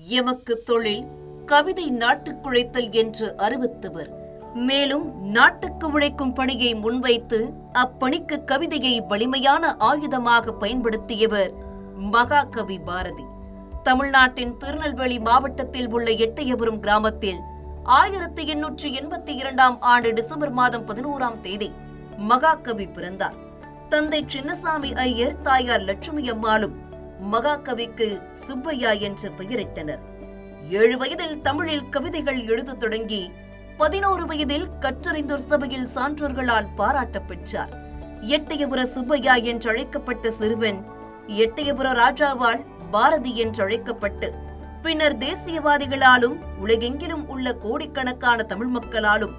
எமக்கு தொழில் கவிதை நாட்டுக்குழைத்தல் என்று அறிவித்தவர். மேலும் நாட்டுக்கு உழைக்கும் பணியை முன்வைத்து அப்பணிக்கு கவிதையை வலிமையான ஆயுதமாக பயன்படுத்தியவர் மகாகவி பாரதி. தமிழ்நாட்டின் திருநெல்வேலி மாவட்டத்தில் உள்ள எட்டயபுரம் கிராமத்தில் 1882 ஆண்டு டிசம்பர் மாதம் 11ஆம் தேதி மகாகவி பிறந்தார். தந்தை சின்னசாமி ஐயர், தாயார் லட்சுமி அம்மாளும் மகாகவிக்கு சுப்பையா என்ற பெயரிட்டனர். 7 வயதில் தமிழில் கவிதைகள் எழுத தொடங்கி 11 வயதில் கற்றறிந்தோர் சபையில் சான்றோர்களால் பாராட்ட பெற்றார். எட்டயபுர சுப்பையா என்று அழைக்கப்பட்ட சிறுவன் எட்டயபுர ராஜாவால் பாரதி என்று அழைக்கப்பட்டு பின்னர் தேசியவாதிகளாலும் உலகெங்கிலும் உள்ள கோடிக்கணக்கான தமிழ் மக்களாலும்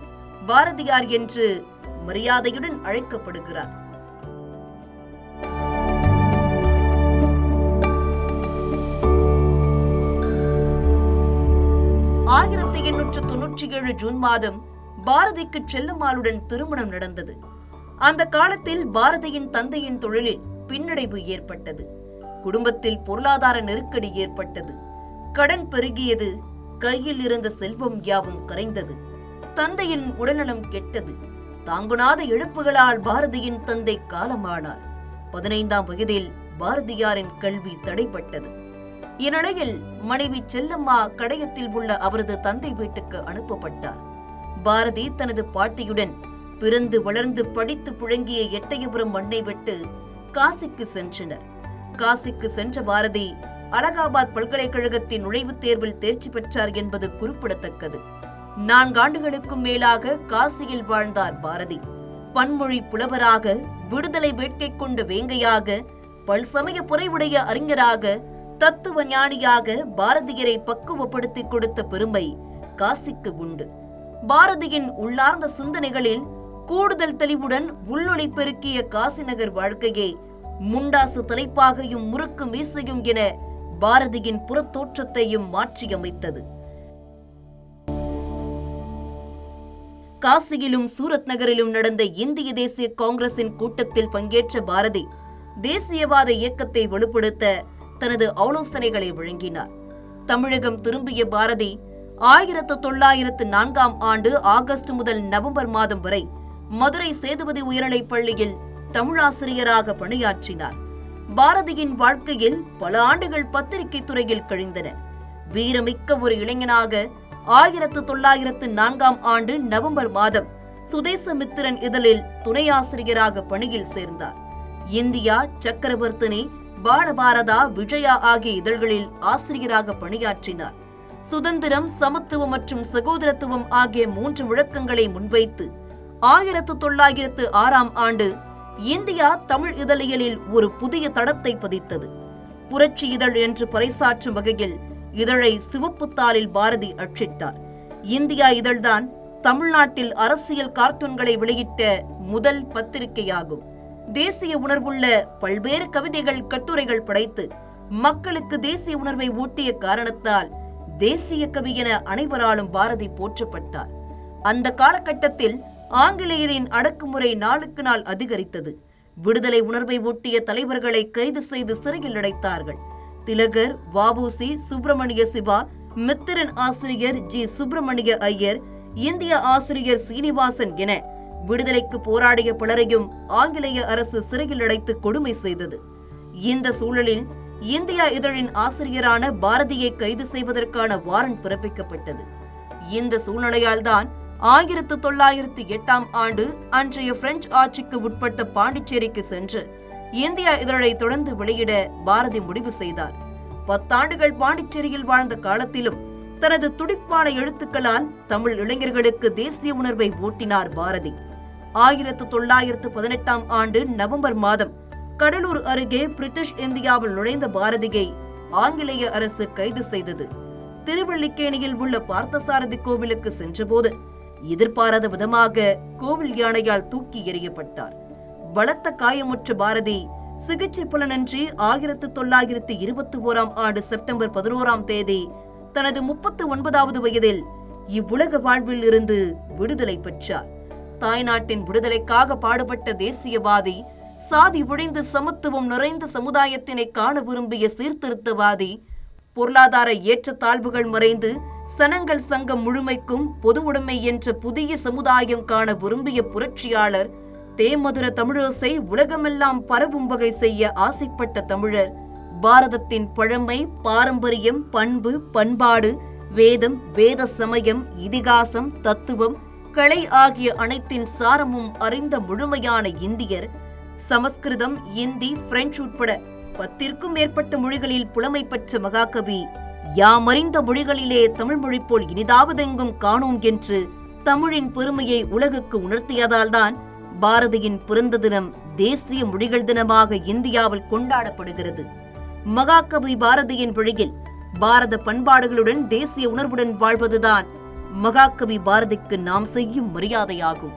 பாரதியார் என்று மரியாதையுடன் அழைக்கப்படுகிறார். ஆயிரத்தி 1897 ஜூன் மாதம் பாரதிக்கு செல்லம்மாளுடன் திருமணம் நடந்தது. அந்த காலத்தில் பாரதியின் தந்தையின் தொழிலில் பின்னடைவு ஏற்பட்டது. குடும்பத்தில் பொருளாதார நெருக்கடி ஏற்பட்டது. கடன் பெருகியது. கையில் இருந்த செல்வம் யாவும் கரைந்தது. தந்தையின் உடல்நலம் கெட்டது. தாங்குணாத இழப்புகளால் பாரதியின் தந்தை காலமானார். 15ஆம் வயதில் பாரதியாரின் கல்வி தடைப்பட்டது. இந்நிலையில் மனைவி செல்லம்மா கடையத்தில் உள்ள அவரது தந்தை வீட்டுக்கு அனுப்பப்பட்டார். பாரதி தனது பாட்டியுடன் பிறந்து வளர்ந்து படித்து புழங்கிய எட்டயபுரம் மண்ணை விட்டு காசிக்கு சென்றனர். காசிக்கு சென்ற பாரதி அலகாபாத் பல்கலைக்கழகத்தின் நுழைவுத் தேர்வில் தேர்ச்சி பெற்றார் என்பது குறிப்பிடத்தக்கது. 4 ஆண்டுகளுக்கும் மேலாக காசியில் வாழ்ந்தார் பாரதி. பன்மொழி புலவராக, விடுதலை வேட்கை கொண்ட வேங்கையாக, பல்சமய புரைவுடைய அறிஞராக, தத்துவ ஞானியாக பாரதியரை பக்குவப்படுத்திக் கொடுத்த பெருமை காசிக்கு உண்டு. பாரதியின் உள்ளார்ந்த சிந்தனைகளில் கூடுதல் தெளிவுடன் உள்ளொளி பெருக்கிய காசி நகர் வாழ்க்கையை முண்டாசு தலைப்பாகையும் முறுக்கு மீசையும் என பாரதியின் புறத்தோற்றத்தையும் மாற்றியமைத்தது. காசியிலும் சூரத் நகரிலும் நடந்த இந்திய தேசிய காங்கிரசின் கூட்டத்தில் பங்கேற்ற பாரதி தேசியவாத இயக்கத்தை வலுப்படுத்த தனது ஆலோசனைகளை வழங்கினார். தமிழகம் திரும்பிய பாரதி 1904 ஆண்டு ஆகஸ்ட் முதல் நவம்பர் மாதம் வரை மதுரை சேதுபதி உயர்நிலைப் பள்ளியில் தமிழாசிரியராக பணியாற்றினார். பாரதியின் வாழ்க்கையில் பல ஆண்டுகள் பத்திரிகை துறையில் கழிந்தன. வீரமிக்க ஒரு இளைஞனாக 1904 ஆண்டு நவம்பர் மாதம் சுதேசமித்திரன் இதழில் துணை ஆசிரியராக பணியில் சேர்ந்தார். இந்தியா, சக்கரவர்த்தினி, பாலபாரதா, விஜயா ஆகிய இதழ்களில் ஆசிரியராக பணியாற்றினார். சுதந்திரம், சமத்துவம் மற்றும் சகோதரத்துவம் ஆகிய 3 முழக்கங்களை முன்வைத்து 1906 ஆண்டு இந்தியா தமிழ் இதழியலில் ஒரு புதிய தடத்தை பதித்தது. புரட்சி இதழ் என்று பறைசாற்றும் வகையில் இதழை சிவப்புத்தாளில் பாரதி அச்சிட்டார். இந்தியா இதழ்தான் தமிழ்நாட்டில் அரசியல் கார்ட்டூன்களை வெளியிட்ட முதல் பத்திரிகையாகும். தேசிய உணர்வுள்ள பல்வேறு கவிதைகள், கட்டுரைகள் படைத்து மக்களுக்கு தேசிய உணர்வை ஊட்டிய காரணத்தால் தேசிய கவி என அனைவராலும் பாரதி போற்றப்பட்டார். அந்த காலகட்டத்தில் ஆங்கிலேயரின் அடக்குமுறை நாளுக்கு நாள் அதிகரித்தது. விடுதலை உணர்வை ஊட்டிய தலைவர்களை கைது செய்து சிறையில் அடைத்தார்கள். திலகர், வ.உ.சி., சுப்பிரமணிய சிவா, மித்திரன் ஆசிரியர் ஜி. சுப்பிரமணிய ஐயர், இந்திய ஆசிரியர் சீனிவாசன் என விடுதலைக்கு போராடிய பலரையும் ஆங்கிலேய அரசு சிறையில் அடைத்து கொடுமை செய்தது. இந்த சூழலில் இந்தியா இதழின் ஆசிரியரான பாரதியை கைது செய்வதற்கான வாரண்ட் பிறப்பிக்கப்பட்டது. இந்த சூழ்நிலையால் தான் 1908 ஆண்டு அன்றைய பிரெஞ்சு ஆட்சிக்கு உட்பட்ட பாண்டிச்சேரிக்கு சென்று இந்தியா இதழை தொடர்ந்து வெளியிட பாரதி முடிவு செய்தார். 10 ஆண்டுகள் பாண்டிச்சேரியில் வாழ்ந்த காலத்திலும் தனது துடிப்பான எழுத்துக்களால் தமிழ் இளைஞர்களுக்கு தேசிய உணர்வை ஊட்டினார் பாரதி. 1918 ஆண்டு நவம்பர் மாதம் கடலூர் அருகே பிரிட்டிஷ் இந்தியாவில் நுழைந்த பாரதியை ஆங்கிலேய அரசு கைது செய்தது. திருவல்லிக்கேணியில் உள்ள பார்த்தசாரதி கோவிலுக்கு சென்றபோது எதிர்பாராத விதமாக கோவில் யானையால் தூக்கி எறியப்பட்டார். பலத்த காயமுற்ற பாரதி சிகிச்சை பலனின்றி 1921 ஆண்டு செப்டம்பர் 11ஆம் தேதி தனது 39வது வயதில் இவ்வுலக வாழ்வில் இருந்து விடுதலை பெற்றார். தாய்நாட்டின் விடுதலைக்காக பாடுபட்ட தேசியவாதி, சாதி ஒழிந்து சமத்துவம் நிறைந்த சமுதாயத்தினை காண விரும்பிய சீர்திருத்தவாதி, பொருளாதார ஏற்றத்தாழ்வுகள் மறைந்து சனங்கள் சங்கம் முழுமைக்கும் பொது உடைமை என்ற புதிய சமுதாயம் காண விரும்பிய புரட்சியாளர் தேமதுர தமிழோசை உலகமெல்லாம் பரவும் வகை செய்ய ஆசைப்பட்ட தமிழர் பாரதத்தின் பழமை, பாரம்பரியம், பண்பு, பண்பாடு, வேதம், வேத சமயம், இதிகாசம், தத்துவம், கலை ஆகிய அனைத்தின் சாரமும் அறிந்த முழுமையான இந்தியர் சமஸ்கிருதம், இந்தி, பிரெஞ்சு உட்பட 10க்கும் மேற்பட்ட மொழிகளில் புலமை பெற்ற மகாகவி யாமறிந்த மொழிகளிலே தமிழ் மொழி போல் இனிதாவதெங்கும் காணோம் என்று தமிழின் பெருமையை உலகுக்கு உணர்த்தியதால்தான் பாரதியின் பிறந்த தினம் தேசிய மொழிகள் தினமாக இந்தியாவில் கொண்டாடப்படுகிறது. மகாகவி பாரதியின் வழியில் பாரத பண்பாடுகளுடன் தேசிய உணர்வுடன் வாழ்வதுதான் மகாகவி பாரதிக்கு நாம் செய்யும் மரியாதையாகும்.